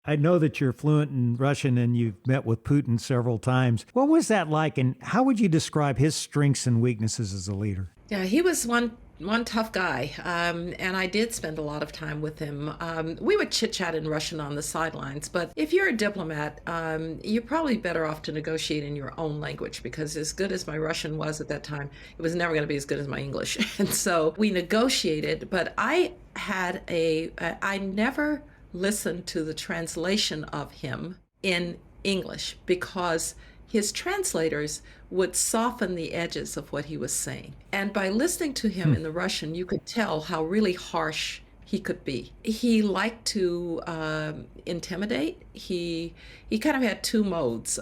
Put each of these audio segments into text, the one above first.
I know that you're fluent in Russian and you've met with Putin several times. What was that like, and how would you describe his strengths and weaknesses as a leader? Yeah, he was one tough guy, and I did spend a lot of time with him. We would chit chat in Russian on the sidelines, but if you're a diplomat, you're probably better off to negotiate in your own language because, as good as my Russian was at that time, it was never going to be as good as my English. And so we negotiated, but I never listened to the translation of him in English because his translators would soften the edges of what he was saying. And by listening to him in the Russian, you could tell how really harsh he could be. He liked to intimidate. He kind of had two modes: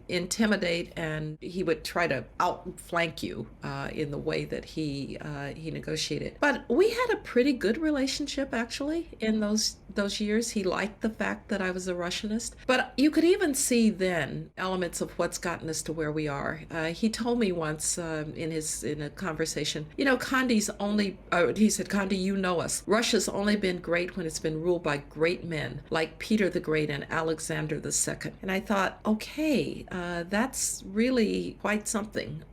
intimidate, and he would try to outflank you in the way that he negotiated. But we had a pretty good relationship actually in those years. He liked the fact that I was a Russianist, but you could even see then elements of what's gotten us to where we are. He told me once in a conversation, you know, he said, Condi, you know us. Russia's only been great when it's been ruled by great men like Peter the Great and Alexander the Second. And I thought, okay, that's really quite something.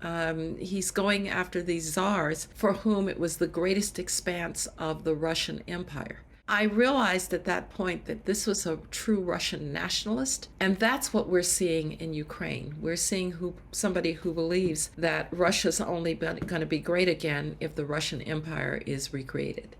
He's going after these czars for whom it was the greatest expanse of the Russian Empire. I realized at that point that this was a true Russian nationalist, and that's what we're seeing in Ukraine. We're seeing somebody who believes that Russia's only going to be great again if the Russian Empire is recreated.